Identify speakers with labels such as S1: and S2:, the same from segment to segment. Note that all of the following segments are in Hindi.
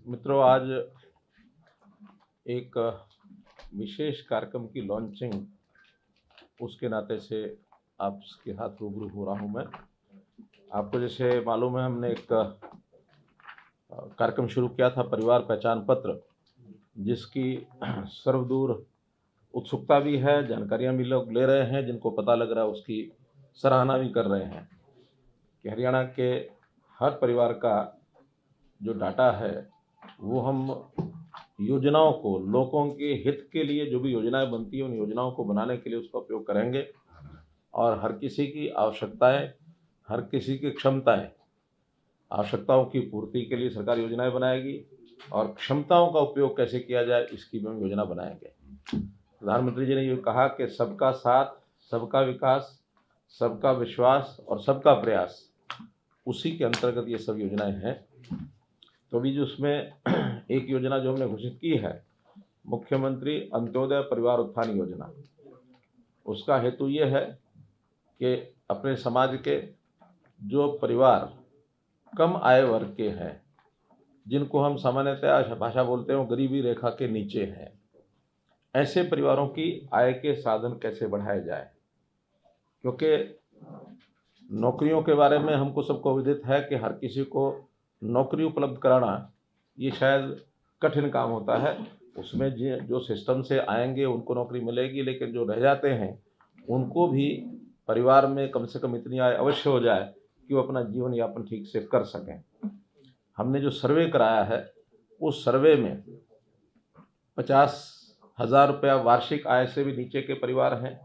S1: मित्रों, आज एक विशेष कार्यक्रम की लॉन्चिंग उसके नाते से आपके साथ रूबरू हो रहा हूं मैं। आपको जैसे मालूम है, हमने एक कार्यक्रम शुरू किया था, परिवार पहचान पत्र, जिसकी सर्वदूर उत्सुकता भी है, जानकारियां भी लोग ले रहे हैं, जिनको पता लग रहा है उसकी सराहना भी कर रहे हैं कि हरियाणा के हर परिवार का जो डाटा है वो हम योजनाओं को, लोगों के हित के लिए जो भी योजनाएं बनती हैं उन योजनाओं को बनाने के लिए उसका उपयोग करेंगे। और हर किसी की आवश्यकताएं, हर किसी की आवश्यकताओं की पूर्ति के लिए सरकार योजनाएं बनाएगी और क्षमताओं का उपयोग कैसे किया जाए इसकी भी हम योजना बनाएंगे। प्रधानमंत्री जी ने ये कहा कि सबका साथ, सबका विकास, सबका विश्वास और सबका प्रयास, उसी के अंतर्गत ये सब योजनाएं हैं। तो अभी जो उसमें एक योजना जो हमने घोषित की है, मुख्यमंत्री अंत्योदय परिवार उत्थान योजना, उसका हेतु ये है कि अपने समाज के जो परिवार कम आय वर्ग के हैं, जिनको हम सामान्यतः भाषा बोलते हैं वो गरीबी रेखा के नीचे हैं, ऐसे परिवारों की आय के साधन कैसे बढ़ाए जाए। क्योंकि नौकरियों के बारे में हमको सबको विदित है कि हर किसी को नौकरी उपलब्ध कराना ये शायद कठिन काम होता है। उसमें जो सिस्टम से आएंगे उनको नौकरी मिलेगी, लेकिन जो रह जाते हैं उनको भी परिवार में कम से कम इतनी आय अवश्य हो जाए कि वो अपना जीवन यापन ठीक से कर सकें। हमने जो सर्वे कराया है उस सर्वे में 50,000 रुपया वार्षिक आय से भी नीचे के परिवार हैं,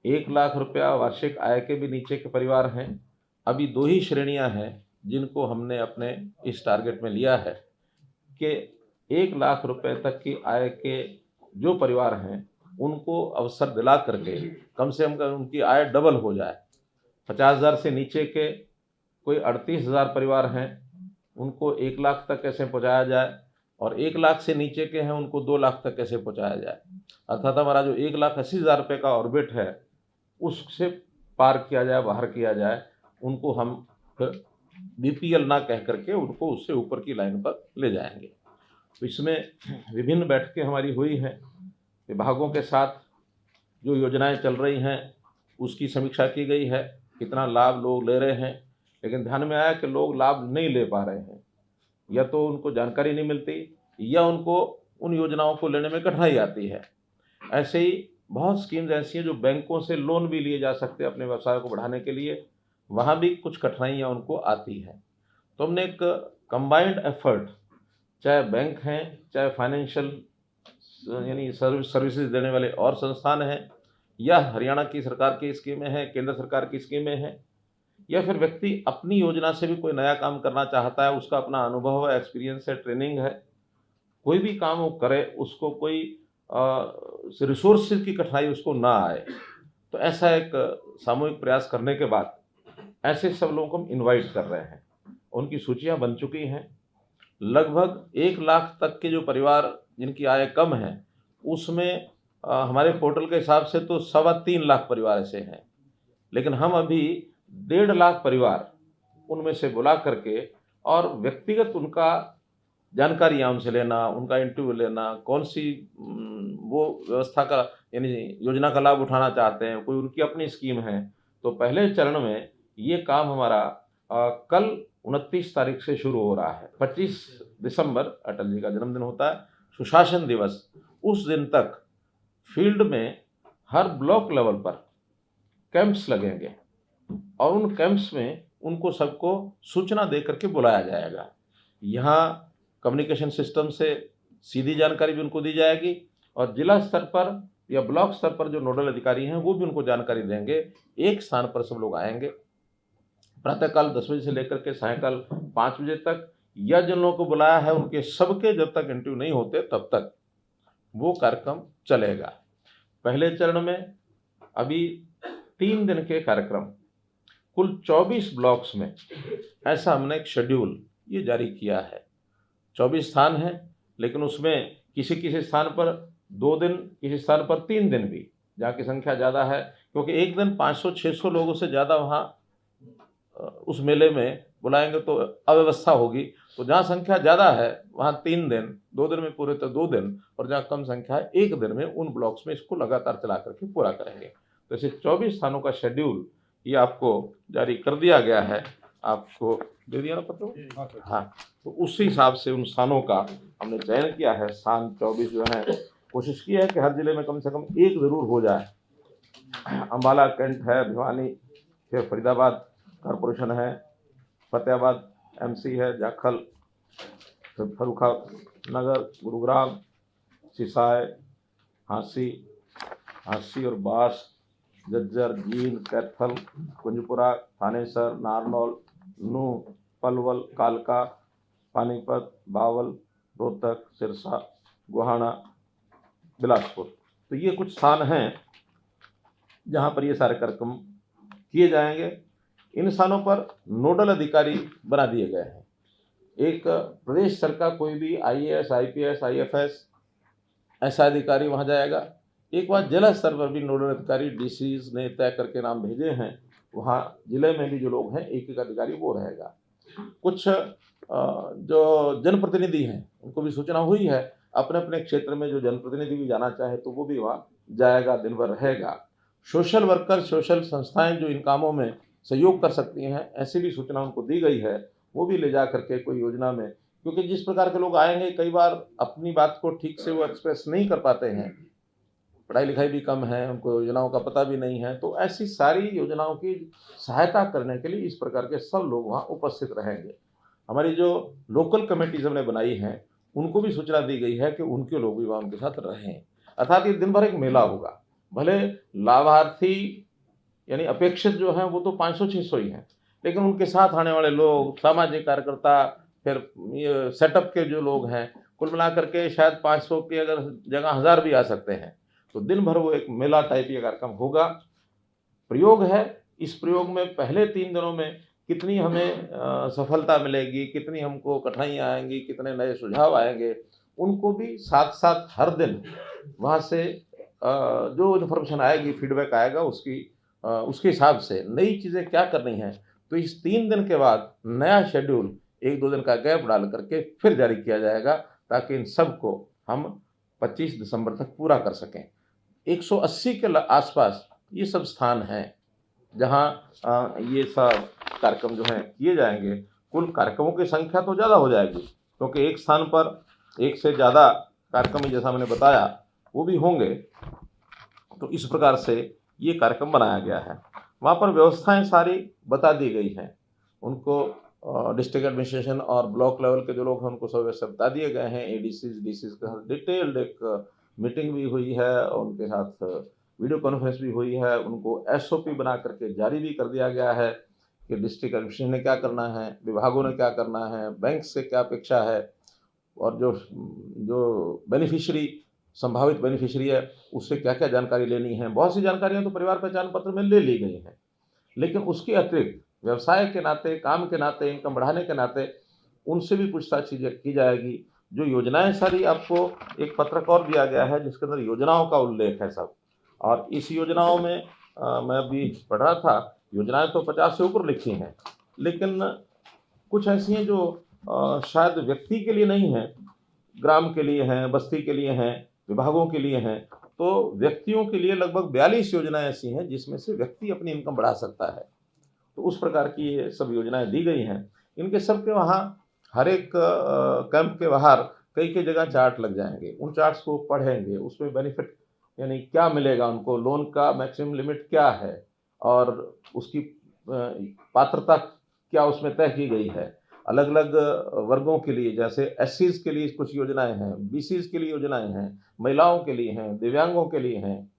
S1: 1 लाख रुपया वार्षिक आय के भी नीचे के परिवार हैं। अभी 2 ही श्रेणियां हैं जिनको हमने अपने इस टारगेट में लिया है कि 1 लाख रुपए तक की आय के जो परिवार हैं उनको अवसर दिला करके कम से कम उनकी आय डबल हो जाए। 50,000 से नीचे के कोई 38,000 परिवार हैं, उनको 1 लाख तक कैसे पहुंचाया जाए, और 1 लाख से नीचे के हैं उनको 2 लाख तक कैसे पहुंचाया जाए। अर्थात हमारा जो 1,80,000 रुपये का ऑर्बिट है उससे पार किया जाए, बाहर किया जाए। उनको हम बीपीएल ना कह करके उनको उससे ऊपर की लाइन पर ले जाएंगे। तो इसमें विभिन्न बैठकें हमारी हुई हैं, विभागों के साथ जो योजनाएं चल रही हैं उसकी समीक्षा की गई है, कितना लाभ लोग ले रहे हैं। लेकिन ध्यान में आया कि लोग लाभ नहीं ले पा रहे हैं, या तो उनको जानकारी नहीं मिलती या उनको उन योजनाओं को लेने में कठिनाई आती है। ऐसे ही बहुत स्कीम्स ऐसी हैं जो बैंकों से लोन भी लिए जा सकते हैं अपने व्यवसाय को बढ़ाने के लिए, वहाँ भी कुछ कठिनाइयाँ उनको आती हैं। तो हमने एक कंबाइंड एफर्ट, चाहे बैंक हैं, चाहे फाइनेंशियल यानी सर्विसेज देने वाले और संस्थान हैं, या हरियाणा की सरकार की स्कीमें हैं, केंद्र सरकार की स्कीमें हैं, या फिर व्यक्ति अपनी योजना से भी कोई नया काम करना चाहता है, उसका अपना अनुभव है, एक्सपीरियंस है, ट्रेनिंग है, कोई भी काम वो करे उसको कोई रिसोर्सेज की कठिनाई उसको ना आए। तो ऐसा एक सामूहिक प्रयास करने के बाद ऐसे सब लोगों को हम इनवाइट कर रहे हैं। उनकी सूचियां बन चुकी हैं। लगभग 1 लाख तक के जो परिवार जिनकी आय कम है उसमें हमारे पोर्टल के हिसाब से तो 3.25 लाख परिवार ऐसे हैं, लेकिन हम अभी 1.5 लाख परिवार उनमें से बुला करके और व्यक्तिगत उनका जानकारियाँ उनसे लेना, उनका इंटरव्यू लेना, कौन सी वो व्यवस्था का यानी योजना का लाभ उठाना चाहते हैं, कोई उनकी अपनी स्कीम है। तो पहले चरण में ये काम हमारा कल 29 तारीख से शुरू हो रहा है। 25 दिसंबर अटल जी का जन्मदिन होता है, सुशासन दिवस, उस दिन तक फील्ड में हर ब्लॉक लेवल पर कैंप्स लगेंगे और उन कैंप्स में उनको सबको सूचना दे करके बुलाया जाएगा। यहाँ कम्युनिकेशन सिस्टम से सीधी जानकारी भी उनको दी जाएगी और जिला स्तर पर या ब्लॉक स्तर पर जो नोडल अधिकारी हैं वो भी उनको जानकारी देंगे। एक स्थान पर सब लोग आएंगे, प्रातःकाल 10 बजे से लेकर के सायंकाल 5 बजे तक, या जिन लोगों को बुलाया है उनके सबके जब तक इंटरव्यू नहीं होते तब तक वो कार्यक्रम चलेगा। पहले चरण में अभी 3 दिन के कार्यक्रम, कुल 24 ब्लॉक्स में, ऐसा हमने एक शेड्यूल ये जारी किया है। 24 स्थान हैं, लेकिन उसमें किसी किसी स्थान पर 2 दिन, किसी स्थान पर 3 दिन भी, जहाँ की संख्या ज़्यादा है, क्योंकि एक दिन 500-600 लोगों से ज़्यादा वहाँ उस मेले में बुलाएंगे तो अव्यवस्था होगी। तो जहाँ संख्या ज़्यादा है वहाँ 3 दिन, 2 दिन में पूरे तो 2 दिन, और जहाँ कम संख्या है 1 दिन में उन ब्लॉक्स में इसको लगातार चला करके पूरा करेंगे। तो ऐसे 24 स्थानों का शेड्यूल ये आपको जारी कर दिया गया है। आपको दे दिया ना पत्र? हाँ, तो उसी हिसाब से उन स्थानों का हमने चयन किया है। स्थान 24 जो है, कोशिश की है कि हर जिले में कम से कम एक ज़रूर हो जाए। अम्बाला कैंट है, भिवानी, फिर फरीदाबाद कॉरपोरेशन है, फतेहाबाद एमसी है, जाखल, फिर फर्रुखाबाद, गुरुग्राम, सिसाई, हांसी और बास, झज्जर, जींद, कैथल, कुंजपुरा, थानेसर, नारनौल, नूंह, पलवल, कालका, पानीपत, बावल, रोहतक, सिरसा, गोहाना, बिलासपुर। तो ये कुछ स्थान हैं जहाँ पर ये सारे कार्यक्रम किए जाएंगे। इन स्थानों पर नोडल अधिकारी बना दिए गए हैं। एक प्रदेश स्तर का कोई भी IAS, IPS, IFS ऐसा अधिकारी वहाँ जाएगा। एक बार जिला स्तर पर भी नोडल अधिकारी DCs ने तय करके नाम भेजे हैं, वहाँ जिले में भी जो लोग हैं एक अधिकारी वो रहेगा। कुछ जो जनप्रतिनिधि हैं उनको भी सूचना हुई है, अपने अपने क्षेत्र में जो जनप्रतिनिधि भी जाना चाहे तो वो भी वहाँ जाएगा, दिन भर रहेगा। सोशल वर्कर, सोशल संस्थाएं जो इन कामों में सहयोग कर सकती हैं, ऐसी भी सूचना उनको दी गई है, वो भी ले जा करके कोई योजना में, क्योंकि जिस प्रकार के लोग आएंगे कई बार अपनी बात को ठीक से वो एक्सप्रेस नहीं कर पाते हैं, पढ़ाई लिखाई भी कम है, उनको योजनाओं का पता भी नहीं है, तो ऐसी सारी योजनाओं की सहायता करने के लिए इस प्रकार के सब लोग वहाँ उपस्थित रहेंगे। हमारी जो लोकल कमेटीज हमने बनाई हैं उनको भी सूचना दी गई है कि उनके लोग भी वहाँ उनके साथ रहें। अर्थात ये दिन भर एक मेला होगा। भले लाभार्थी यानी अपेक्षित जो हैं वो तो 500-600 ही हैं, लेकिन उनके साथ आने वाले लोग, सामाजिक कार्यकर्ता, फिर ये सेटअप के जो लोग हैं, कुल मिला करके शायद 500 की अगर जगह 1000 भी आ सकते हैं। तो दिन भर वो एक मेला टाइप ये कार्यक्रम होगा। प्रयोग है, इस प्रयोग में पहले 3 दिनों में कितनी हमें सफलता मिलेगी, कितनी हमको कठिनाइयाँ आएंगी, कितने नए सुझाव आएंगे, उनको भी साथ साथ हर दिन वहाँ से जो इन्फॉर्मेशन आएगी, फीडबैक आएगा, उसके हिसाब से नई चीज़ें क्या करनी है। तो इस 3 दिन के बाद नया शेड्यूल 1-2 दिन का गैप डाल करके फिर जारी किया जाएगा, ताकि इन सब को हम 25 दिसंबर तक पूरा कर सकें। 180 के आसपास ये सब स्थान हैं जहाँ ये सब कार्यक्रम जो हैं किए जाएंगे। कुल कार्यक्रमों की संख्या तो ज़्यादा हो जाएगी, क्योंकि एक स्थान पर एक से ज़्यादा कार्यक्रम जैसा मैंने बताया वो भी होंगे। तो इस प्रकार से ये कार्यक्रम बनाया गया है। वहाँ पर व्यवस्थाएं सारी बता दी गई हैं उनको। डिस्ट्रिक्ट एडमिनिस्ट्रेशन और ब्लॉक लेवल के जो लोग हैं उनको सब व्यवस्था बता दिए गए हैं। ADCs, DCs के साथ डिटेल्ड एक मीटिंग भी हुई है, और उनके साथ वीडियो कॉन्फ्रेंस भी हुई है। उनको SOP बना करके जारी भी कर दिया गया है कि डिस्ट्रिक्ट एडमिनिस्ट्रेशन ने क्या करना है, विभागों ने क्या करना है, बैंक से क्या अपेक्षा है, और जो बेनिफिशियरी, संभावित बेनिफिशियरी है, उससे क्या क्या जानकारी लेनी है। बहुत सी जानकारियां तो परिवार पहचान पत्र में ले ली गई हैं, लेकिन उसके अतिरिक्त व्यवसाय के नाते, काम के नाते, इनकम बढ़ाने के नाते उनसे भी पूछताछ चीज़ें की जाएगी। जो योजनाएं सारी आपको एक पत्रक और दिया गया है जिसके अंदर योजनाओं का उल्लेख है सब। और इस योजनाओं में मैं अभी पढ़ रहा था, योजनाएं तो 50 से ऊपर लिखी हैं, लेकिन कुछ ऐसी हैं जो शायद व्यक्ति के लिए नहीं है, ग्राम के लिए हैं, बस्ती के लिए हैं, विभागों के लिए हैं। तो व्यक्तियों के लिए लगभग 42 योजनाएं ऐसी हैं जिसमें से व्यक्ति अपनी इनकम बढ़ा सकता है। तो उस प्रकार की ये सब योजनाएं दी गई हैं। इनके सब के वहाँ हर एक कैंप के बाहर कई कई जगह चार्ट लग जाएंगे। उन चार्ट्स को पढ़ेंगे, उसमें बेनिफिट यानी क्या मिलेगा उनको, लोन का मैक्सिमम लिमिट क्या है, और उसकी पात्रता क्या उसमें तय की गई है। अलग अलग वर्गों के लिए, जैसे SCs के लिए कुछ योजनाएं हैं, BCs के लिए योजनाएं हैं, महिलाओं के लिए हैं, दिव्यांगों के लिए हैं,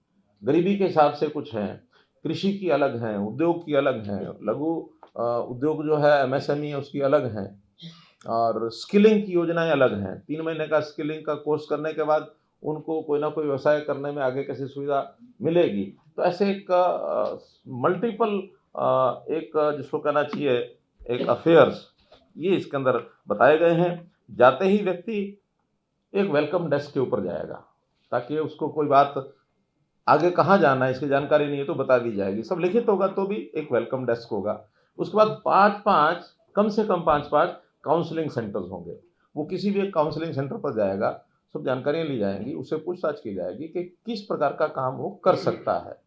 S1: गरीबी के हिसाब से कुछ हैं, कृषि की अलग हैं, उद्योग की अलग हैं, लघु उद्योग जो है MSME है उसकी अलग हैं, और स्किलिंग की योजनाएं अलग हैं। 3 महीने का स्किलिंग का कोर्स करने के बाद उनको कोई ना कोई व्यवसाय करने में आगे कैसी सुविधा मिलेगी। तो ऐसे एक मल्टीपल एक जिसको कहना चाहिए एक अफेयर्स, ये इसके अंदर बताए गए हैं। जाते ही व्यक्ति एक वेलकम डेस्क के ऊपर जाएगा, ताकि उसको कोई बात आगे कहाँ जाना है इसकी जानकारी नहीं है तो बता दी जाएगी। सब लिखित होगा तो भी एक वेलकम डेस्क होगा। उसके बाद 5-5 कम से कम 5-5 काउंसलिंग सेंटर्स होंगे। वो किसी भी एक काउंसलिंग सेंटर पर जाएगा, सब जानकारियाँ ली जाएंगी, उससे पूछताछ की जाएगी कि किस प्रकार का काम वो कर सकता है।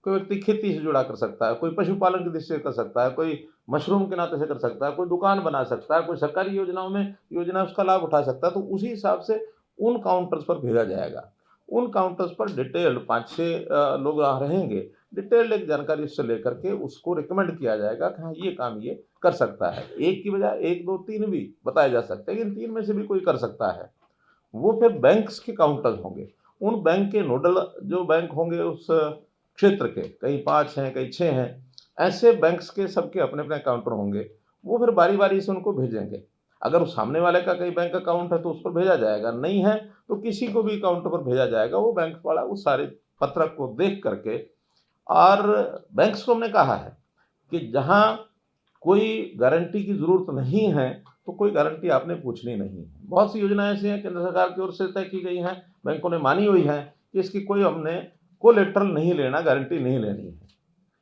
S1: कोई व्यक्ति खेती से जुड़ा कर सकता है, कोई पशुपालन की दृष्टि से कर सकता है, कोई मशरूम के नाते से कर सकता है, कोई दुकान बना सकता है, कोई सरकारी योजनाओं में योजना उसका लाभ उठा सकता है। तो उसी हिसाब से उन काउंटर्स पर भेजा जाएगा। उन काउंटर्स पर डिटेल्ड 5-6 लोग वहाँ रहेंगे, डिटेल्ड एक जानकारी उससे लेकर के उसको रिकमेंड किया जाएगा कि हाँ, ये काम ये कर सकता है। एक की बजाय 1, 2, 3 भी बताए जा सकते हैं, इन 3 में से भी कोई कर सकता है। वो फिर बैंक्स के काउंटर्स होंगे। उन बैंक के नोडल जो बैंक होंगे उस क्षेत्र के, कहीं 5 हैं, कहीं 6 हैं, ऐसे बैंक्स के सबके अपने-अपने काउंटर होंगे। वो फिर बारी-बारी से उनको भेजेंगे। अगर उस सामने वाले का कहीं बैंक अकाउंट है तो उस पर भेजा जाएगा, नहीं है तो किसी को भी काउंटर पर भेजा जाएगा। वो बैंक वाला उस सारे पत्रक को देख करके, और बैंक्स को हमने कहा है कि जहाँ कोई गारंटी की ज़रूरत नहीं है, तो कोई गारंटी आपने पूछनी नहीं है। बहुत सी योजनाएँ ऐसी हैं केंद्र सरकार की ओर से तय की गई हैं, बैंकों ने मानी हुई हैं कि इसकी कोई हमने कोलेटरल नहीं लेना, गारंटी नहीं लेनी है।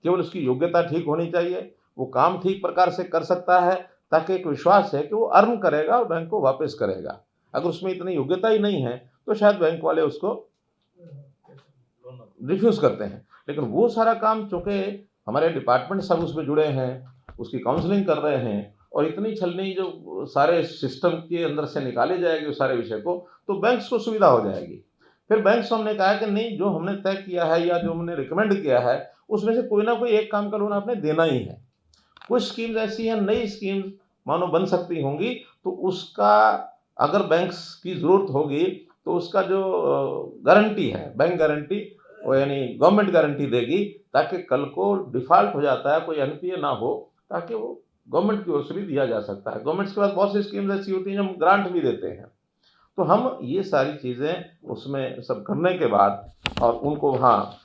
S1: केवल उसकी योग्यता ठीक होनी चाहिए, वो काम ठीक प्रकार से कर सकता है, ताकि एक विश्वास है कि वो अर्न करेगा और बैंक को वापस करेगा। अगर उसमें इतनी योग्यता ही नहीं है, तो शायद बैंक वाले उसको रिफ्यूज़ करते हैं। लेकिन वो सारा काम चूँकि हमारे डिपार्टमेंट सब उसमें जुड़े हैं, उसकी काउंसलिंग कर रहे हैं, और इतनी छलनी जो सारे सिस्टम के अंदर से निकाले जाएगी उस सारे विषय को, तो बैंक्स को सुविधा हो जाएगी। फिर बैंक्स को हमने कहा कि नहीं, जो हमने तय किया है या जो हमने रिकमेंड किया है, उसमें से कोई ना कोई एक काम का लोन आपने देना ही है। कुछ स्कीम्स ऐसी हैं, नई स्कीम्स मानो बन सकती होंगी, तो उसका अगर बैंक्स की ज़रूरत होगी, तो उसका जो गारंटी है, बैंक गारंटी, वो यानी गवर्नमेंट गारंटी देगी, ताकि कल को डिफ़ॉल्ट हो जाता है, कोई एनपीए ना हो, ताकि वो गवर्नमेंट की ओर से भी दिया जा सकता है। गवर्नमेंट के पास बहुत सी स्कीम्स ऐसी होती हैं जो हम ग्रांट भी देते हैं। तो हम ये सारी चीज़ें उसमें सब करने के बाद और उनको वहाँ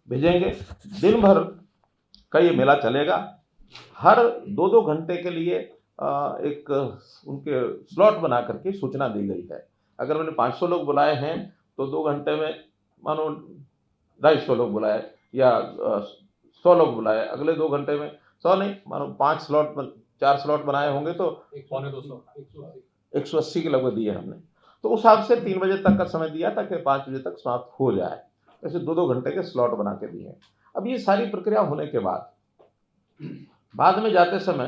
S1: भेजेंगे। दिन भर का ये मेला चलेगा। हर 2-2 घंटे के लिए एक उनके स्लॉट बना करके सूचना दी गई है। अगर मैंने 500 लोग बुलाए हैं, तो 2 घंटे में मानो 250 लोग बुलाए, या 100 लोग बुलाए, अगले 2 घंटे में 100 नहीं, मानो 5 स्लॉट 4 स्लॉट बनाए होंगे तो 180 के लगभग दिए हमने। तो उस हिसाब से 3 बजे तक का समय दिया ताकि 5 बजे तक समाप्त हो जाए। ऐसे 2-2 घंटे के स्लॉट बना के दिए। अब ये सारी प्रक्रिया होने के बाद में जाते समय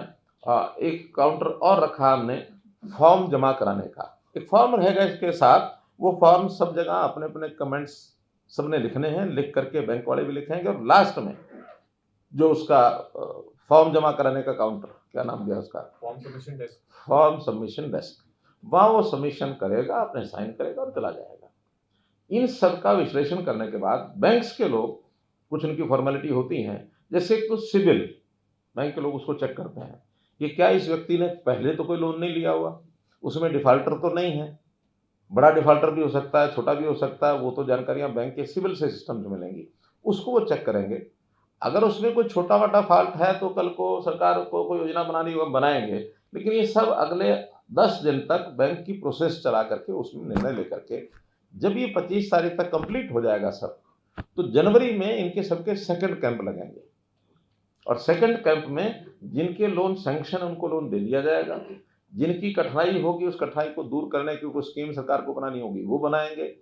S1: एक काउंटर और रखा हमने फॉर्म जमा कराने का। एक फॉर्म रहेगा इसके साथ, वो फॉर्म सब जगह अपने-अपने कमेंट्स सबने लिखने हैं, लिख करके बैंक वाले भी लिखेंगे, और लास्ट में जो उसका फॉर्म जमा कराने का काउंटर, क्या नाम दिया उसका? Form submission desk. वहाँ वो सबमिशन करेगा, अपने साइन करेगा और चला जाएगा। इन सब का विश्लेषण करने के बाद बैंक्स के लोग, कुछ उनकी फॉर्मेलिटी होती हैं, जैसे कुछ सिबिल, बैंक के लोग उसको चेक करते हैं कि क्या इस व्यक्ति ने पहले तो कोई लोन नहीं लिया हुआ, उसमें डिफाल्टर तो नहीं है, बड़ा डिफाल्टर भी हो सकता है, छोटा भी हो सकता है, वो तो जानकारियाँ बैंक के सिविल से सिस्टम से मिलेंगी, उसको वो चेक करेंगे। अगर उसमें कोई छोटा-मोटा फॉल्ट है तो कल को सरकार को कोई योजना बनानी हो, बनाएँगे, लेकिन ये सब अगले 10 दिन तक बैंक की प्रोसेस चला करके उसमें निर्णय लेकर के, जब ये 25 तारीख तक कंप्लीट हो जाएगा सब, तो जनवरी में इनके सबके सेकंड कैंप लगेंगे, और सेकंड कैंप में जिनके लोन सैंक्शन, उनको लोन दे दिया जाएगा। जिनकी कठिनाई होगी, उस कठिनाई को दूर करने की कोई स्कीम सरकार को बनानी होगी, वो बनाएंगे,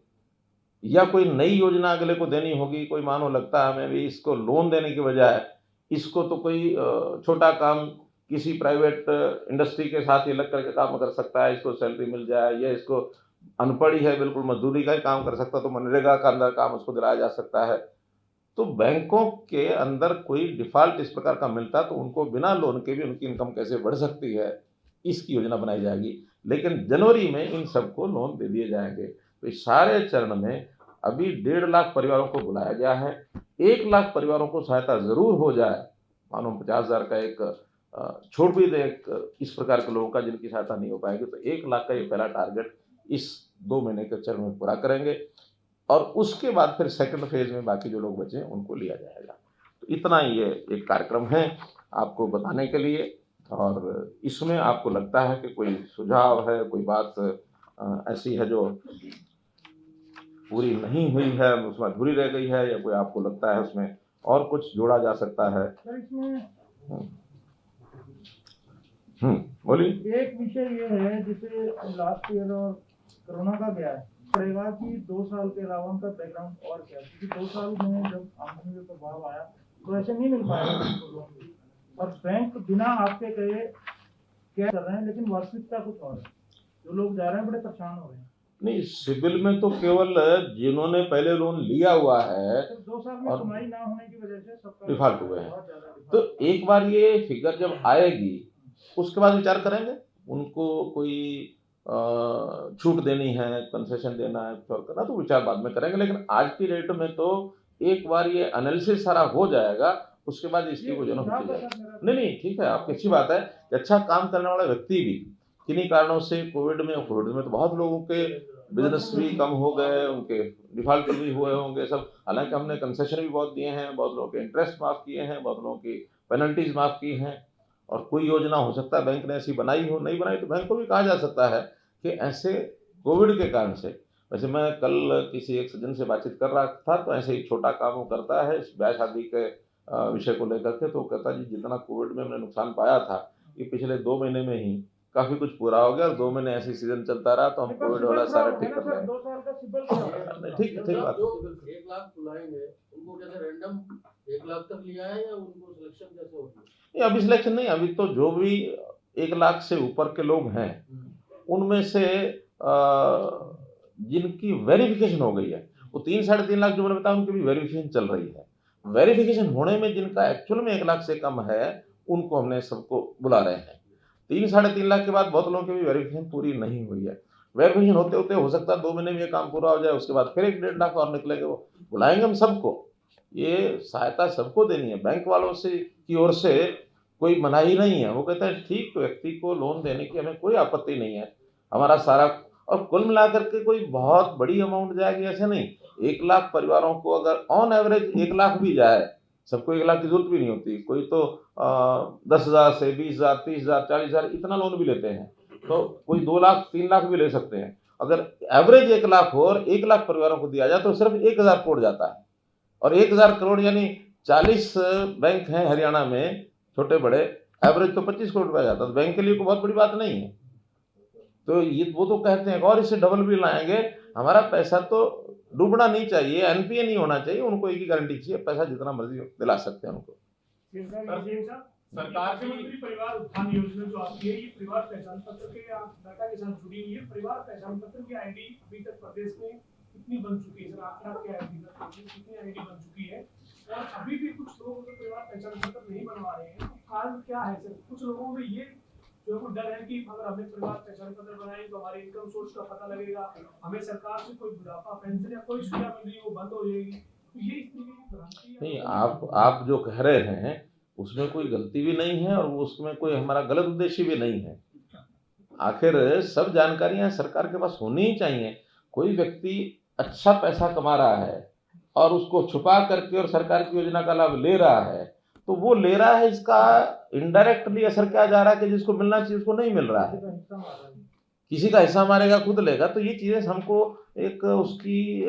S1: या कोई नई योजना अगले को देनी होगी। कोई मानो लगता है हमें भी इसको लोन देने की बजाय इसको तो कोई छोटा काम किसी प्राइवेट इंडस्ट्री के साथ ये लग करके काम कर सकता है, इसको सैलरी मिल जाए, या इसको अनपढ़ ही है, बिल्कुल मजदूरी का ही काम कर सकता है, तो मनरेगा का अंदर काम उसको दिलाया जा सकता है। तो बैंकों के अंदर कोई डिफ़ॉल्ट इस प्रकार का मिलता है तो उनको बिना लोन के भी उनकी इनकम कैसे बढ़ सकती है, इसकी योजना बनाई जाएगी। लेकिन जनवरी में इन सबको लोन दे दिए जाएंगे। तो इस सारे चरण में अभी 1.5 लाख परिवारों को बुलाया गया है। 1 लाख परिवारों को सहायता ज़रूर हो जाए, मानो 50,000 का एक छोड़ भी दें इस प्रकार के लोगों का जिनकी सहायता नहीं हो पाएगी, तो 1 लाख का ये पहला टारगेट इस 2 महीने के चरण में पूरा करेंगे, और उसके बाद फिर सेकंड फेज़ में बाकी जो लोग बचे हैं उनको लिया जाएगा। तो इतना ही ये एक कार्यक्रम है आपको बताने के लिए, और इसमें आपको लगता है कि कोई सुझाव है, कोई बात ऐसी है जो पूरी नहीं हुई है, उसमें अधूरी रह गई है, या कोई आपको लगता है उसमें और कुछ जोड़ा जा सकता है? बोलिए।
S2: एक विषय ये है जैसे लास्ट ईयर और कोरोना का गया है, पड़ेगा कि 2 साल के अलावा उनका बैकग्राउंड और क्या, क्योंकि 2 साल में जब आमदनी में प्रभाव आया तो ऐसे नहीं मिल पाएगा उनको लोन, और बैंक बिना आपके कहे क्या कर रहे हैं, लेकिन वास्तविकता कुछ और है। जो लोग जा रहे हैं बड़े परेशान हो रहे हैं।
S1: नहीं, सिविल में तो केवल जिन्होंने पहले लोन लिया हुआ है
S2: तो 2 साल में
S1: और
S2: कमाई ना होने की वजह से सबका
S1: डिफॉल्ट हुए हैं, तो एक बार ये फिगर जब आएगी उसके बाद विचार करेंगे। उनको कोई छूट देनी है, कंसेशन देना है, तो करना तो विचार बाद में करेंगे। लेकिन आज की डेट में तो एक बार ये एनालिसिस सारा हो जाएगा, उसके बाद इसकी योजना होती जाएगी। नहीं, ठीक है, आपकी अच्छी बात है कि अच्छा काम करने वाला व्यक्ति भी किन्हीं कारणों से कोविड में तो बहुत लोगों के बिजनेस भी कम हो गए, उनके डिफॉल्ट भी हुए होंगे सब। हालांकि हमने कंसेशन भी बहुत दिए हैं, बहुत लोगों के इंटरेस्ट माफ़ किए हैं, बहुत लोगों की पेनल्टीज माफ़ की हैं। और कोई योजना हो सकता है बैंक ने ऐसी बनाई हो, नहीं बनाई तो बैंक को भी कहा जा सकता है कि ऐसे कोविड के कारण से। वैसे मैं कल किसी एक सज्जन से बातचीत कर रहा था, तो ऐसे ही छोटा काम वो करता है इस ब्याह शादी के विषय को लेकर के, तो कहता जी जितना कोविड में हमने नुकसान पाया था, ये पिछले 2 महीने में ही काफ़ी कुछ पूरा हो गया, और 2 महीने ऐसी सीजन चलता रहा तो हम कोविड वाला सारा ठीक कर लेंगे।
S2: 2 साल का सिबिल
S1: ठीक बात।
S3: 1 लाख बुलाएंगे उनको, कैसे रैंडम 1 लाख तक लिया है या उनको सिलेक्शन कैसे होती है?
S1: अभी सिलेक्शन नहीं, अभी तो जो भी 1 लाख से ऊपर के लोग हैं उनमें से जिनकी वेरिफिकेशन हो गई है, वो 3-3.5 लाख जो मैंने बताया उनकी भी वेरिफिकेशन चल रही है। वेरिफिकेशन होने में जिनका एक्चुअल में 1 लाख से कम है उनको हमने सबको बुला रहे हैं। 3-3.5 लाख के बाद बहुत लोगों की भी वेरिफिकेशन पूरी नहीं हुई है। वेरिफिकेशन होते होते हो सकता है 2 महीने में ये काम पूरा हो जाए, उसके बाद फिर 1-1.5 लाख और निकलेंगे। वो बुलाएंगे हम सबको, ये सहायता सबको देनी है। बैंक वालों से की ओर से कोई मनाही नहीं है, वो कहते हैं ठीक व्यक्ति को लोन देने की हमें कोई आपत्ति नहीं है, हमारा सारा। और कुल मिलाकर के कोई बहुत बड़ी अमाउंट जाएगी ऐसे नहीं। 1 लाख परिवारों को अगर ऑन एवरेज 1 लाख भी जाए, सबको 1 लाख की जरूरत भी नहीं होती, कोई तो 10,000 से 20,000, 30,000, 40,000 इतना लोन भी लेते हैं, तो कोई 2 लाख 3 लाख भी ले सकते हैं। अगर एवरेज 1 लाख हो और 1 लाख परिवारों को दिया जाए तो सिर्फ 1,000 करोड़ जाता है। और 1,000 करोड़ यानी 40 बैंक हैं हरियाणा में छोटे बड़े, एवरेज तो 25 करोड़ रुपया जाता है, तो बैंक के लिए कोई बहुत बड़ी बात नहीं है। तो ये वो तो कहते हैं और इससे डबल भी लाएंगे। हमारा पैसा तो डूबना नहीं चाहिए, एनपीए नहीं होना चाहिए, उनको एक ही गारंटी चाहिए, पैसा जितना मर्जी दिला सकते हैं उनको।
S4: सरकार की परिवार उत्थान योजना जो आपकी है, ये परिवार पहचान पत्र के डाटा के साथ जुड़ी हुई है। परिवार पहचान पत्र की आईडी अभी तक प्रदेश में कितनी बन चुकी है सर? 8 लाख के आईडी कितनी आईडी बन चुकी है, और अभी भी कुछ लोग परिवार पहचान पत्र नहीं बनवा रहे हैं, तो कारण क्या है सर? कुछ लोगों में ये जो डर है कि अगर हमें परिवार पहचान पत्र बनाए तो हमारे इनकम सोर्स का पता लगेगा, हमें सरकार से कोई बुढ़ापा पेंशन या कोई सुविधा मिल रही है वो बंद हो जाएगी, तो ये इस तरीके की भ्रांति है।
S1: नहीं, आप जो कह रहे हैं उसमें कोई गलती भी नहीं है, और उसमें कोई हमारा गलत उद्देश्य भी नहीं है। आखिर सब जानकारियां सरकार के पास होनी ही चाहिए। कोई व्यक्ति अच्छा पैसा कमा रहा है और उसको छुपा करके और सरकार की योजना का लाभ ले रहा है, तो वो ले रहा है, इसका इनडायरेक्टली असर क्या जा रहा है कि जिसको मिलना चाहिए उसको नहीं मिल रहा है, किसी का हिस्सा मारेगा खुद लेगा। तो ये चीजें हमको एक उसकी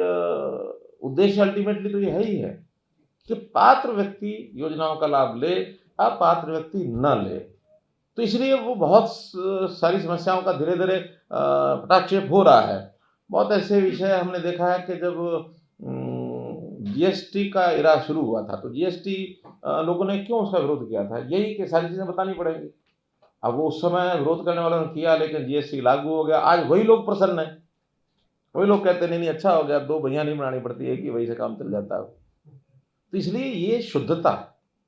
S1: उद्देश्य अल्टीमेटली तो ये है ही है कि पात्र व्यक्ति योजनाओं का लाभ ले, अपात्र व्यक्ति न ले। तो इसलिए वो बहुत सारी समस्याओं का धीरे धीरे पटाक्षेप हो रहा है। बहुत ऐसे विषय हमने देखा है कि जब जीएसटी का इरा शुरू हुआ था तो जीएसटी लोगों ने क्यों उसका विरोध किया था, यही कि सारी चीज़ें बतानी पड़ेंगी। अब वो उस समय विरोध करने वालों ने किया, लेकिन जीएसटी लागू हो गया, आज वही लोग प्रसन्न हैं, वही लोग कहते नहीं अच्छा हो गया, 2 भैया नहीं बनानी पड़ती, एक ही वही से काम चल जाता है। तो इसलिए ये शुद्धता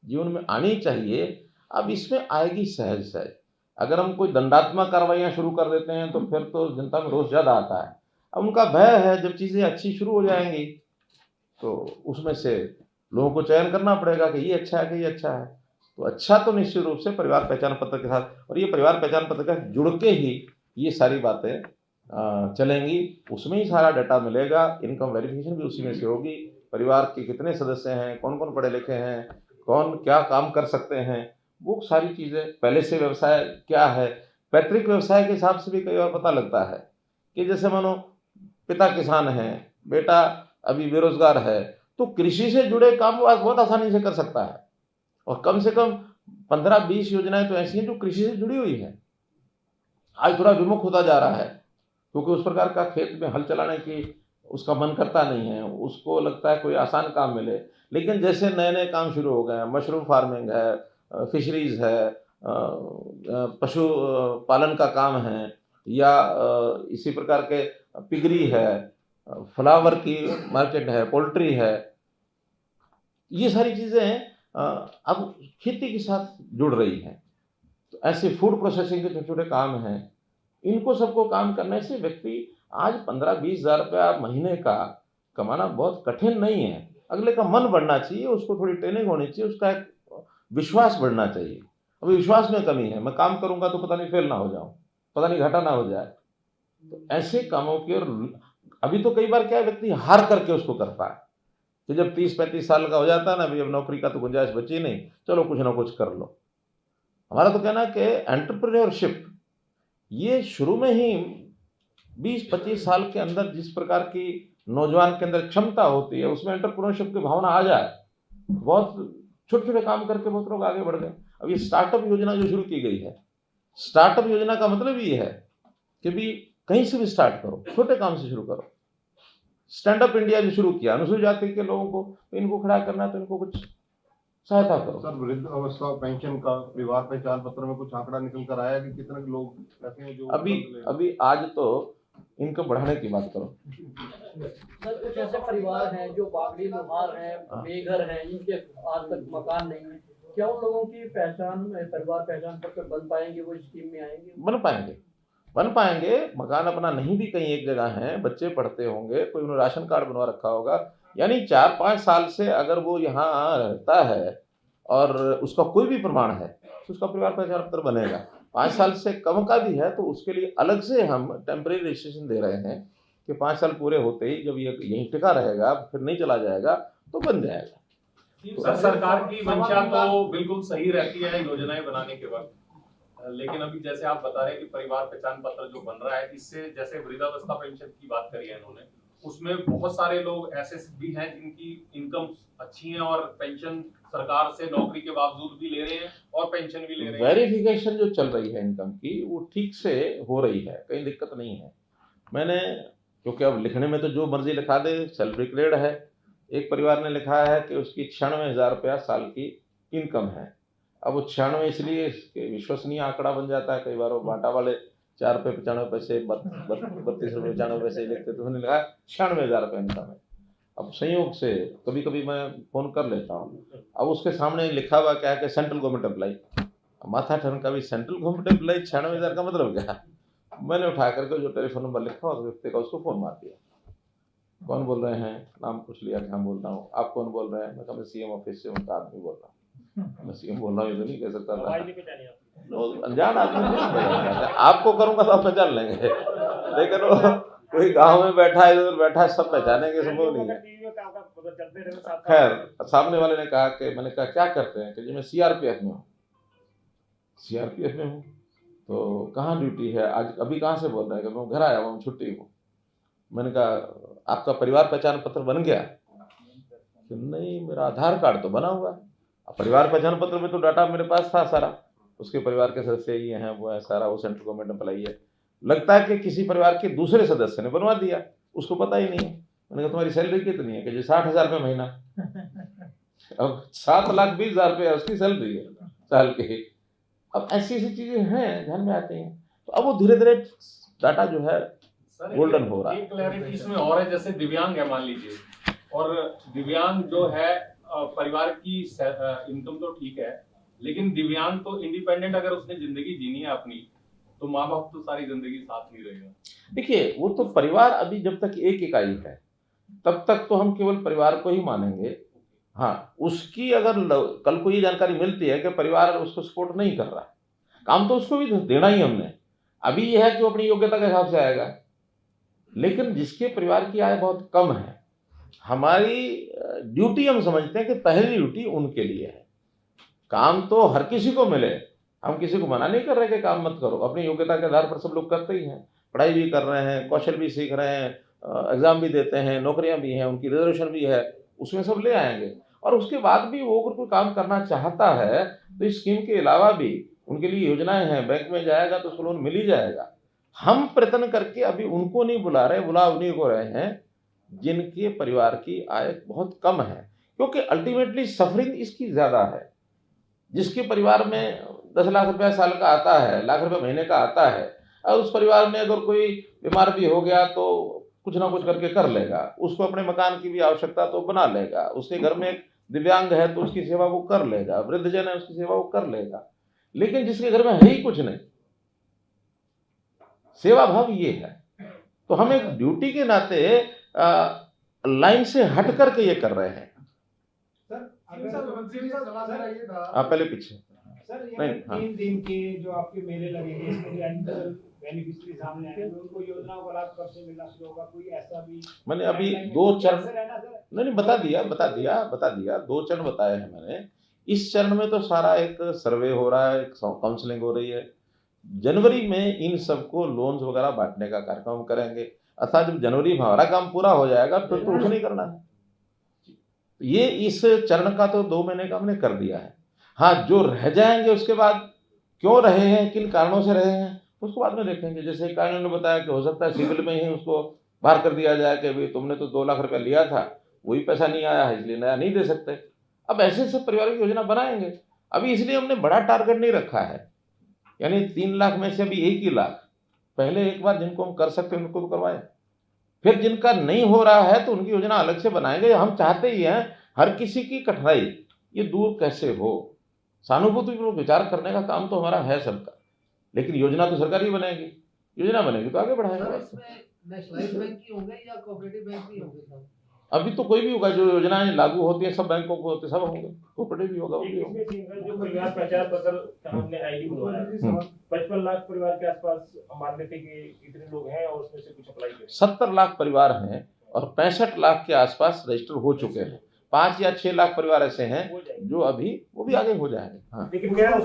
S1: जीवन में आनी चाहिए। अब इसमें आएगी सहज सहज। अगर हम कोई दंडात्मक कार्रवाइयाँ शुरू कर देते हैं तो फिर तो जनता में रोष ज़्यादा आता है। अब उनका भय है जब चीज़ें अच्छी शुरू हो जाएंगी तो उसमें से लोगों को चयन करना पड़ेगा कि ये अच्छा है कि ये अच्छा है। तो अच्छा तो निश्चित रूप से परिवार पहचान पत्र के साथ, और ये परिवार पहचान पत्र के साथ जुड़ के ही ये सारी बातें चलेंगी, उसमें ही सारा डाटा मिलेगा। इनकम वेरिफिकेशन भी उसी में से होगी, परिवार के कितने सदस्य हैं, कौन कौन पढ़े लिखे हैं, कौन क्या काम कर सकते हैं, वो सारी चीज़ें, पहले से व्यवसाय क्या है, पैतृक व्यवसाय के हिसाब से भी कई बार पता लगता है कि जैसे मानो पिता किसान हैं, बेटा अभी बेरोजगार है, तो कृषि से जुड़े काम वो आज बहुत आसानी से कर सकता है, और कम से कम 15-20 योजनाएं तो ऐसी हैं जो कृषि से जुड़ी हुई है। आज थोड़ा विमुख होता जा रहा है क्योंकि उस प्रकार का खेत में हल चलाने की उसका मन करता नहीं है, उसको लगता है कोई आसान काम मिले। लेकिन जैसे नए नए काम शुरू हो गए हैं, मशरूम फार्मिंग है, फिशरीज है, पशु पालन का काम है, या इसी प्रकार के पिगरी है, फ्लावर की मार्केट है, पोल्ट्री है, ये सारी चीज़ें अब खेती के साथ जुड़ रही हैं। तो ऐसे फूड प्रोसेसिंग के छोटे छोटे काम हैं, इनको सबको काम करने से व्यक्ति आज 15-20 हज़ार रुपया महीने का कमाना बहुत कठिन नहीं है। अगले का मन बढ़ना चाहिए, उसको थोड़ी ट्रेनिंग होनी चाहिए, उसका एक विश्वास बढ़ना चाहिए। अभी विश्वास में कमी है, मैं काम करूंगा तो पता नहीं फेल ना हो जाऊं, पता नहीं घाटा ना हो जाए। तो ऐसे कामों की और अभी तो कई बार क्या है, व्यक्ति हार करके उसको करता है कि जब 30-35 साल का हो जाता है ना, अभी अब नौकरी का तो गुंजाइश बची नहीं, चलो कुछ ना कुछ कर लो। हमारा तो कहना है कि एंटरप्रेन्योरशिप ये शुरू में ही 20-25 साल के अंदर जिस प्रकार की नौजवान के अंदर क्षमता होती है, उसमें एंटरप्रेन्योरशिप की भावना आ जाए, बहुत छोटे छोटे काम करके बहुत लोग आगे बढ़ गए। अब ये स्टार्टअप योजना जो शुरू की गई है, स्टार्टअप योजना का मतलब ये है कि भी कहीं से भी स्टार्ट करो, छोटे काम से शुरू करो। स्टैंड अप इंडिया जो शुरू किया, अनुसूचित जाति के लोगों को, इनको खड़ा करना है तो इनको कुछ सहायता करो।
S5: सर, वृद्ध अवस्था पेंशन का परिवार पहचान पत्र में कुछ आंकड़ा निकल कर आया कि कितने लोग ऐसे हैं जो
S1: अभी आज तो इनकम बढ़ाने की बात करो।
S3: सर, कुछ ऐसे परिवार हैं जो बागड़ी लोहार हैं, बेघर हैं, इनके आज तक मकान नहीं है, क्या उन लोगों की पहचान परिवार पहचान पत्र बन पाएंगे, वो स्कीम में आएंगे?
S1: बन पाएंगे। मकान अपना नहीं भी कहीं एक जगह है, बच्चे पढ़ते होंगे, कोई उन्होंने राशन कार्ड बनवा रखा होगा, यानी 4-5 साल से अगर वो यहाँ रहता है और उसका कोई भी प्रमाण है तो उसका परिवार पहचान पत्र बनेगा। 5 साल से कम का भी है तो उसके लिए अलग से हम टेम्परेरी रजिस्ट्रेशन दे रहे हैं कि 5 साल पूरे होते ही जब ये यहीं टिका रहेगा, फिर नहीं चला जाएगा, तो बन जाएगा।
S6: सर, सरकार की मंशा तो बिल्कुल सही रहती है योजनाएं बनाने के वक्त, लेकिन अभी जैसे आप बता रहे हैं कि परिवार पहचान पत्र जो बन रहा है, इससे जैसे वृद्धावस्था पेंशन की बात करी है इन्होंने, उसमें बहुत सारे लोग ऐसे भी हैं जिनकी इनकम अच्छी है और पेंशन सरकार से नौकरी के बावजूद भी ले रहे हैं और पेंशन भी ले रहे हैं।
S1: वेरिफिकेशन जो चल रही है इनकम की, वो ठीक से हो रही है, कहीं दिक्कत नहीं है। मैंने, क्योंकि अब लिखने में तो जो मर्जी लिखा दे, सेल्फ डिक्लेयर्ड है। एक परिवार ने लिखा है कि उसकी 96,000 रुपया साल की इनकम है। अब वो 96 इसलिए विश्वसनीय आंकड़ा बन जाता है, कई बार वो बांटा वाले 4 रुपये 95 पैसे 32 रुपये 95 पैसे लिखते, तो उन्होंने लिखा 96,000 रुपये इनकम है। अब संयोग से कभी कभी मैं फ़ोन कर लेता हूँ, अब उसके सामने लिखा हुआ क्या है कि सेंट्रल गवर्नमेंट एम्प्लाई, माथा ठन का भी सेंट्रल गवर्नमेंट एम्प्लाई 96,000 का मतलब क्या? मैंने उठा करके जो टेलीफोन नंबर लिखा उस व्यक्ति का, उसको फ़ोन मार दिया। कौन बोल रहे हैं, नाम पूछ लिया कि हम बोल रहा हूँ, आप कौन बोल रहे हैं? मैं कहा मैं सीएम ऑफिस से उनका आदमी बोल रहा हूँ। मैं सीएम बोल रहा हूँ, ये तो नहीं कह सकता, अनजान आदमी आपको करूँगा तो आप पहचान लेंगे, लेकिन वो कोई गांव में बैठा है, इधर बैठा है, सब पहचानेंगे, संभव नहीं है। खैर, सामने वाले ने कहा कि, मैंने कहा क्या करते हैं? कि जी मैं सीआरपीएफ में हूँ। सीआरपीएफ में हूँ तो कहाँ ड्यूटी है आज, अभी कहाँ से बोल रहे हैं? कि मैं घर आया हूँ, छुट्टी हूँ। मैंने कहा आपका परिवार पहचान पत्र बन गया? कि नहीं, मेरा आधार कार्ड तो बना हुआ है। परिवार पहचान पत्र में तो डाटा मेरे पास था सारा, उसके परिवार के सदस्य ये हैं, वो है, सारा वो सेंट्रल गवर्नमेंट एम्प्लाई है। लगता है कि किसी परिवार के दूसरे सदस्य ने बनवा दिया, उसको पता ही नहीं है। मैंने कहा तुम्हारी सैलरी कितनी है? कि जी 60,000 रुपये महीना। अब 7,20,000 रुपये उसकी सैलरी है साल की। अब ऐसी ऐसी चीजें हैं ध्यान में आती हैं, तो अब वो धीरे धीरे डाटा जो है गोल्डन हो रहा है।
S6: एक क्लैरिटी इसमें और है, जैसे दिव्यांग है मान लीजिए, और दिव्यांग जो है परिवार की इनकम तो ठीक है, लेकिन दिव्यांग तो इंडिपेंडेंट अगर उसने जिंदगी जीनी है अपनी, तो माँ बाप तो सारी जिंदगी साथ नहीं रहेगा।
S1: देखिए, वो तो परिवार अभी जब तक एक इकाई है तब तक तो हम केवल परिवार को ही मानेंगे। हाँ, उसकी अगर कल को ये जानकारी मिलती है कि परिवार उसको सपोर्ट नहीं कर रहा है, काम तो उसको भी देना ही हमने। अभी यह है कि वो अपनी योग्यता के हिसाब से आएगा, लेकिन जिसके परिवार की आय बहुत कम है, हमारी ड्यूटी हम समझते हैं कि पहली ड्यूटी उनके लिए है। काम तो हर किसी को मिले, हम किसी को मना नहीं कर रहे कि काम मत करो, अपनी योग्यता के आधार पर सब लोग करते ही हैं, पढ़ाई भी कर रहे हैं, कौशल भी सीख रहे हैं, एग्जाम भी देते हैं, नौकरियां भी हैं, उनकी रिजर्वेशन भी है, उसमें सब ले आएंगे। और उसके बाद भी वो अगर कोई काम करना चाहता है तो इस स्कीम के अलावा भी उनके लिए योजनाएं हैं, बैंक में जाएगा तो उसको लोन मिल ही जाएगा। हम प्रयत्न करके अभी उनको नहीं बुला रहे, बुला उन्हीं को रहे हैं जिनके परिवार की आय बहुत कम है, क्योंकि अल्टीमेटली सफरिंग इसकी ज्यादा है। जिसके परिवार में 10 लाख रुपया साल का आता है, लाख रुपया महीने का आता है, और उस परिवार में अगर कोई बीमार भी हो गया तो कुछ ना कुछ करके कर लेगा, उसको अपने मकान की भी आवश्यकता तो बना लेगा, उसके घर में एक दिव्यांग है तो उसकी सेवा वो कर लेगा, वृद्धजन है उसकी सेवा वो कर लेगा। लेकिन जिसके घर में है ही कुछ नहीं, सेवा भाव ये है, तो हम एक ड्यूटी के नाते लाइन से हट करके ये कर रहे हैं। पहले पीछे
S7: सर ये
S1: नहीं, हाँ।
S7: 3 दिन के जो आपके मेले लगेंगे, इसमें जो एलिजिबल बेनिफिशियरी सामने आएंगे उनको योजनाओं का लाभ कब से मिलना शुरू होगा, कोई ऐसा भी
S1: मैंने अभी
S7: timeline
S1: 2
S7: में
S1: चरण,
S7: सर है ना सर?
S1: नहीं बता दिया 2 चरण बताए हैं मैंने। इस चरण में तो सारा एक सर्वे हो रहा है, एक काउंसलिंग हो रही है। जनवरी में इन सबको लोन्स वगैरह बांटने का कार्यक्रम करेंगे, अर्थात जब जनवरी में हमारा काम पूरा हो जाएगा फिर तो कुछ नहीं करना है। ये इस चरण का तो 2 महीने का हमने कर दिया है। हाँ, जो रह जाएंगे उसके बाद क्यों रहे हैं, किन कारणों से रहे हैं, उसको बाद में देखेंगे। जैसे कारण ने बताया कि हो सकता है सिविल में ही उसको बाहर कर दिया जाए कि भाई तुमने तो 2 लाख रुपया लिया था, वही पैसा नहीं आया है इसलिए नया नहीं दे सकते। अब ऐसे सब परिवारों की योजना बनाएंगे। अभी इसलिए हमने बड़ा टारगेट नहीं रखा है, यानी 3 लाख में से अभी 1 ही लाख पहले एक बार जिनको हम कर सकते हैं उनको करवाएं, फिर जिनका नहीं हो रहा है तो उनकी योजना अलग से बनाएंगे। हम चाहते ही हैं हर किसी की कठिनाई ये दूर कैसे हो, सहानुभूतिपूर्वक विचार करने का काम तो हमारा है सबका, लेकिन योजना तो सरकार ही बनेगी, योजना बनेगी तो आगे बढ़ाएंगे।
S8: सर, इसमें नेशनलाइज्ड बैंक ही होंगे या कोऑपरेटिव बैंक भी होंगे सर?
S1: अभी तो कोई भी होगा, जो योजनाएं लागू होती है सब बैंकों को होते सब होंगे, कोऑपरेटिव भी होगा वो भी होगा।
S2: जो परिवार पहचान पत्र हमने आईडी बनवाया है, 55 लाख परिवार के आसपास मान लेते कि इतने लोग हैं और उसमें से कुछ अप्लाई करें।
S1: 70 लाख परिवार हैं और 65 लाख के आसपास रजिस्टर हो चुके हैं। 5 या 6 लाख परिवार ऐसे हैं जो अभी वो भी आगे हो जाएंगे। हाँ।
S2: लेकिन मेरा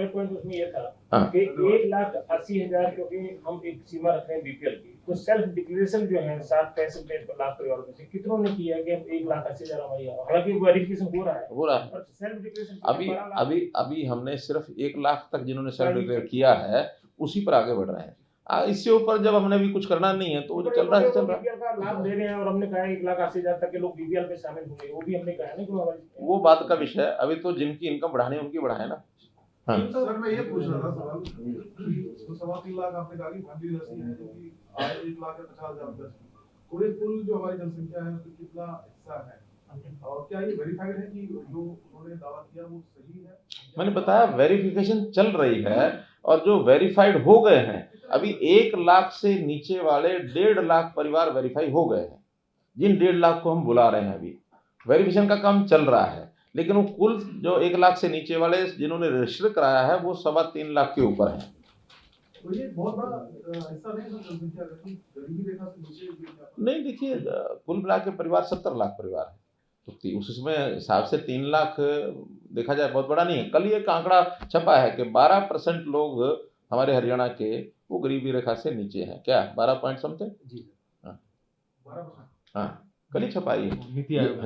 S2: पॉइंट उसमें ये था
S1: हाँ।
S2: कि 1,80,000 क्योंकि हम एक सीमा रख रहे हैं बीपीएल की, तो सेल्फ डिक्लेरेशन जो है 65 लाख परिवारों में से कितनों ने किया कि 1,80,000 हमारी, हालांकि वेरिफिकेशन हो रहा है
S1: और
S2: सेल्फ डिक्लेरेशन
S1: अभी हमने सिर्फ 1 लाख तक जिन्होंने सेल्फ डिक्लेयर किया है उसी पर आगे बढ़ रहे हैं। इससे ऊपर जब हमने भी कुछ करना नहीं है तो वो जो चल रहा है चल रहा है।
S2: बीपीएल का लाभ दे रहे हैं और हमने कहा 1,80,000 तक के लोग बीपीएल में शामिल होंगे, वो भी हमने कहा है ना कि
S1: वो बात का विषय है। अभी तो जिनकी इनकम बढ़ानी है उनकी बढ़ाए ना। हाँ।
S5: सर मैं ये पूछ रहा था सवाल, तो 3.25 लाख आपने कहा कि फंडी राशि है जो कि 1,50,000 प्लस, पूरे कुल जो हमारी जनसंख्या है उसका कितना हिस्सा है, और क्या ये वेरीफाइड है कि जो उन्होंने दावा किया वो सही है?
S1: मैंने बताया वेरिफिकेशन चल रही है और जो वेरीफाइड हो गए हैं, अभी 1 लाख से नीचे वाले 1.5 लाख परिवार वेरीफाई हो गए हैं। जिन 1.5 लाख को हम बुला रहे हैं अभी वेरिफिकेशन का काम चल रहा है, लेकिन वो कुल जो 1 लाख से नीचे वाले जिन्होंने रजिस्टर कराया है वो 3.25 लाख के ऊपर है।
S5: तो ये बहुत बड़ा हिस्सा नहीं है जनसंख्या का, गरीबी रेखा से नीचे
S1: नहीं, देखिए कुल मिला के परिवार 70 लाख परिवार है, तो उसमें हिसाब से 3 लाख देखा जाए बहुत बड़ा नहीं है। कल ये आंकड़ा छपा है कि 12% लोग हमारे हरियाणा के वो गरीबी रेखा से नीचे हैं। क्या 12 पॉइंट समथिंग जी? हाँ, कल ही छपा ये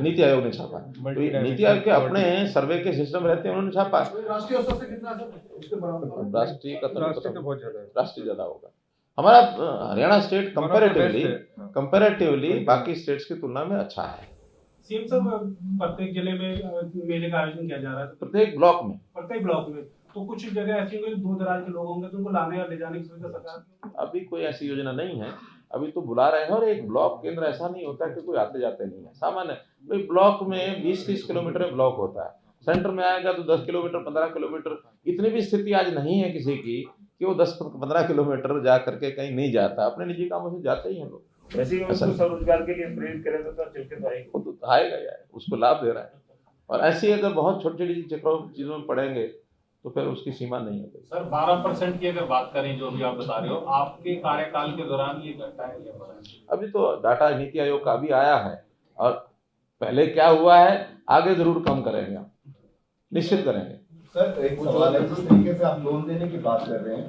S1: नीति आयोग ने छापा। तो नीति आयोग के अपने सर्वे के सिस्टम रहते हैं, उन्होंने छापा।
S5: राष्ट्रीय औसत से कितना सर उसके बराबर?
S1: राष्ट्रीय का तो बहुत ज्यादा है, राष्ट्रीय ज्यादा होगा। हमारा हरियाणा स्टेट कंपैरेटिवली बाकी स्टेट्स की तुलना में अच्छा है।
S4: सीएम साहब, प्रत्येक जिले में मेले का आयोजन किया जा रहा है,
S1: प्रत्येक ब्लॉक में
S4: तो कुछ जगह ऐसी होंगी दूर दराज के लोग होंगे तो उनको लाने और ले जाने की सुविधा सरकार
S1: अभी कोई ऐसी योजना नहीं है। अभी तो बुला रहे हैं, और एक ब्लॉक केंद्र ऐसा नहीं होता कि कोई आते जाते नहीं है। सामान्य भाई ब्लॉक में 20-30 किलोमीटर में ब्लॉक होता है, सेंटर में आएगा तो 10 किलोमीटर 15 किलोमीटर। इतनी भी स्थिति आज नहीं है किसी की कि वो 10-15 किलोमीटर जा करके कहीं नहीं जाता, अपने निजी कामों से जाते ही हैं लोग।
S2: वैसे ही उसको स्वरोजगार के लिए प्रेरित करें तो चल के तो आएगा,
S1: वो तो आएगा यार, उसको लाभ दे रहा है। और ऐसी अगर बहुत छोटी छोटी चीजों में पड़ेंगे तो फिर उसकी सीमा नहीं होगी।
S6: सर 12% की अगर बात करें जो भी आप बता रहे हो, आपके कार्यकाल के दौरान ये घटा है या बढ़ा है?
S1: अभी तो डाटा नीति आयोग का भी आया है, और पहले क्या हुआ है आगे जरूर कम करेंगे, हम निश्चित करेंगे।
S9: सर एक सवाल है, जिस तरीके से आप लोन देने की बात कर रहे हैं,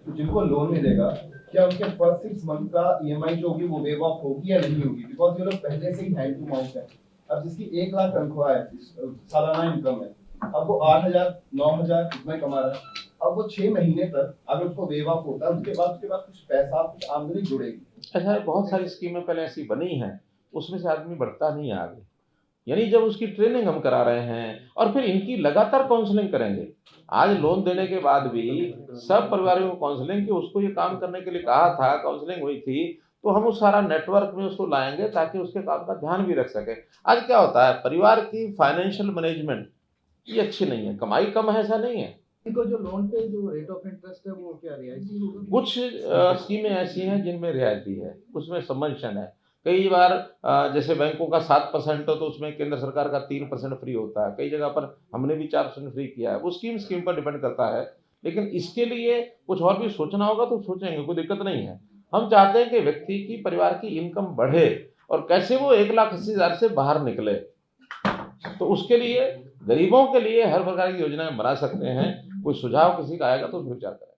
S9: तो जिनको लोन मिलेगा क्या उनके फर्स्ट 6 मंथ का ईएमआई जो होगी वो वेव ऑफ होगी या नहीं होगी? बिकॉज ये लोग पहले से ही हैंड टू माउथ है। अब जिसकी 1 लाख तनख्वाह है, सालाना इनकम है, अब वो 8,000 9,000 इसमें कमा रहा है। अब वो 6 महीने तक अगर उसको वेव ऑफ होता है, उसके बाद कुछ पैसा, कुछ आमदनी जुड़ेगी।
S1: अच्छा, बहुत सारी स्कीमें पहले ऐसी बनी हैं, उसमें से आदमी बढ़ता नहीं है आगे। यानी जब उसकी ट्रेनिंग हम करा रहे हैं और फिर इनकी लगातार काउंसलिंग करेंगे। आज लोन देने के बाद भी सब परिवारों को काउंसलिंग, कि उसको ये काम करने के लिए कहा था, काउंसलिंग हुई थी, तो हम उस सारा नेटवर्क में उसको लाएंगे ताकि उसके काम का ध्यान भी रख सके। आज क्या होता है, परिवार की फाइनेंशियल मैनेजमेंट ये अच्छी नहीं है, कमाई कम है ऐसा नहीं है।
S8: इनको जो लोन पे जो रेट ऑफ इंटरेस्ट है वो क्या रियायती होगा?
S1: कुछ स्कीमें ऐसी हैं जिनमें रियायती है, उसमें सबवेंशन है। कई बार जैसे बैंकों का 7% हो तो उसमें केंद्र सरकार का 3% फ्री होता है। कई जगह पर हमने भी 4% फ्री किया है। वो स्कीम पर डिपेंड करता है। लेकिन इसके लिए कुछ और भी सोचना होगा तो सोचेंगे, कोई दिक्कत नहीं है। हम चाहते हैं कि व्यक्ति की, परिवार की इनकम बढ़े और कैसे वो 1,80,000 से बाहर निकले। तो उसके लिए गरीबों के लिए हर प्रकार की योजनाएं बना सकते हैं। कोई सुझाव किसी का आएगा तो विचार करें।